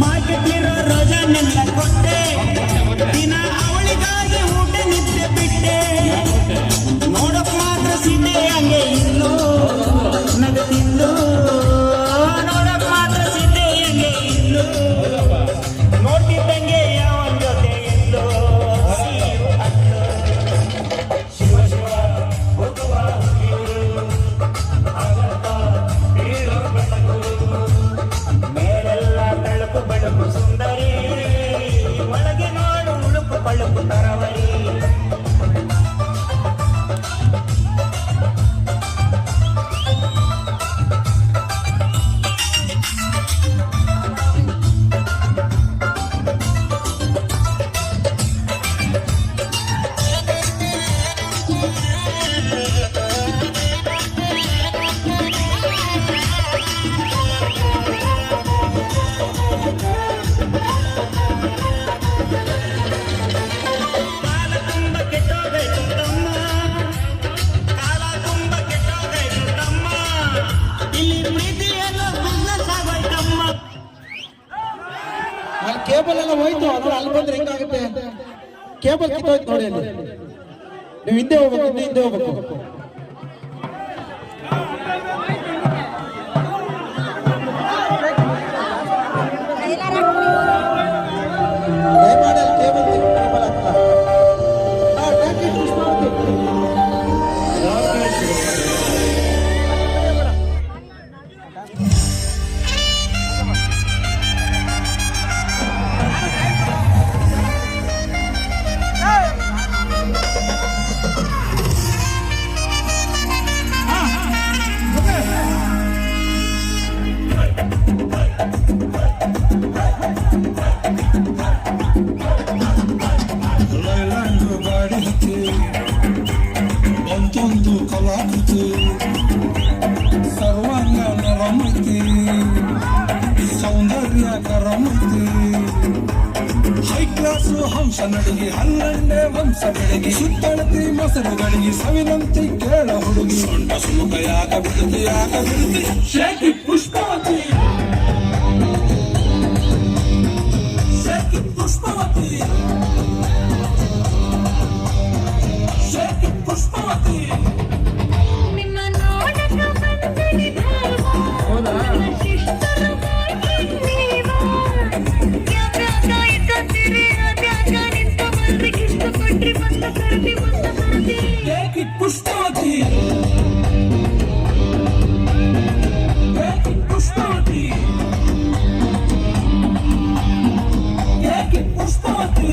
ಮಾರ್ಕೆಟ್ಲಿರೋ ರೋಜನೆಲ್ಲ ಕೊಟ್ಟೆ ದಿನ ಅವಳಿಗಾಗಿ ಊಟ ನಿದ್ದೆ ಬಿಟ್ಟೆ ನೋಡಕ್ ಮಾತ್ರ ಸಿದ್ದೆ ಹಂಗೆ ಇಲ್ಲೋ ನಗದಿಲ್ಲೋ ನೋಡಕ್ ಮಾತ್ರ ಸಿದ್ದೆ ಹಂಗೆ ಇಲ್ಲೋ ನೋಡ್ತಿದ್ದಂಗೆ ಯಾವನ್ ಜೊತೆ ಎಲ್ಲೋ ಶಿವ ಶಿವ ಹೋಗುವ ಮೇಲೆಲ್ಲ ತಳುಕು ಬಳುಕು ಸುಂದರಿ ಒಳಗೆ ನೋಡು ಉಳುಕು ಪಳುಕು ತರವರಿ ಕೇಬಲ್ ಎಲ್ಲ ಹೋಯ್ತು ಅದು ಅಲ್ಲಿ ಬಂದ್ರೆ ಹೆಂಗಾಗುತ್ತೆ ಕೇಬಲ್ ಕಿತ್ತೋಯ್ತು ನೋಡಿ ಅಲ್ಲಿ ನೀವು ಹಿಂದೆ ಹೋಗ್ಬೇಕು ಹಿಂದೆ ಹೋಗ್ಬೇಕು ದಯಮಾಡಿ ಅಲ್ಲಿ ಕೇಬಲ್ ಕೇಬಲ್ ಆಗ್ತಾ ಹಂಸ ನಡಿಗೆ ಹಲ್ಲಂಡೆ ವಂಶ ಬೆಳಗಿ ಸುತ್ತಳತಿ ಮೊಸರುಗಳಿಗೆ ಸವಿನಂತಿ ಕೇಳ ಹುಡುಗಿ ಸೊಂಟ ಸುಮುಖ ಯಾಕ ಬಿಡುತ್ತಿ ಶೇಖಿ ಪುಷ್ಪವತಿ ಶೇಖಿ ಪುಷ್ಪವತಿ ಶೇಖಿ ಪುಷ್ಪವತಿ पुष्पवती पुष्पवती पुष्पवती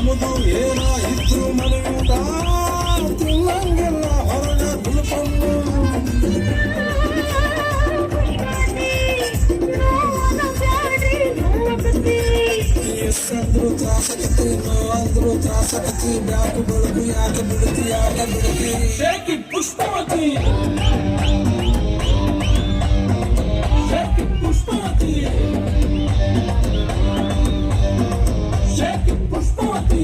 ನಮ್ಮದು ಏನಾಯಿತು ಮನೆಯೂಟ ತಿನ್ನಂಗೆಲ್ಲ ಹೊರಗ ತುಳುಕೊಂಡು ಎಷ್ಟಂದ್ರು ತ್ರಾಸಕತಿ ನೋವಂದ್ರು ತ್ರಾಸಕತಿ ಬ್ಯಾಕು ಬೆಳಕು ಯಾಕೆ ಬಿಡುತ್ತಿ ಶೇಖಿ ಪುಷ್ಪವತಿ ಶೇಖಿ ಪುಷ್ಪವತಿ पुष्पवती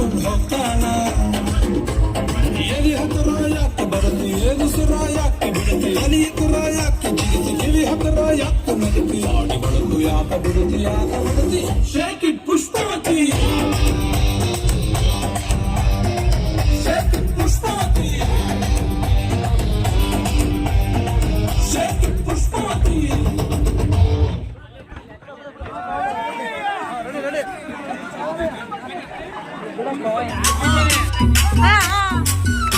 ಹಾಕೊಂಡು ಹೋಗ್ತಾಳ ಎಲಿ ಹತ್ರ ಯಾಕೆ ಬರುತ್ತೆ ಏದು ಸುರ ಯಾಕೆ ಬಿಡುತ್ತೆ ಎಲಿ ಹತ್ರ ಯಾಕೆ ಜಿಗಿತು ಕಿವಿ ಹತ್ರ ಯಾಕೆ ನಡುತ್ತಿ ಆಡಿ ಬಳಕು ಯಾಕೆ ಬಿಡುತ್ತಿ ಯಾಕೆ ಬಿಡುತ್ತಿ ಶೇಕ್ ಇಟ್ ಪುಷ್ಪವತಿ ಶೇಕ್ ಇಟ್ ಪುಷ್ಪವತಿ ಶೇಕ್ ಇಟ್ ಪುಷ್ಪವತಿ Ah, ah.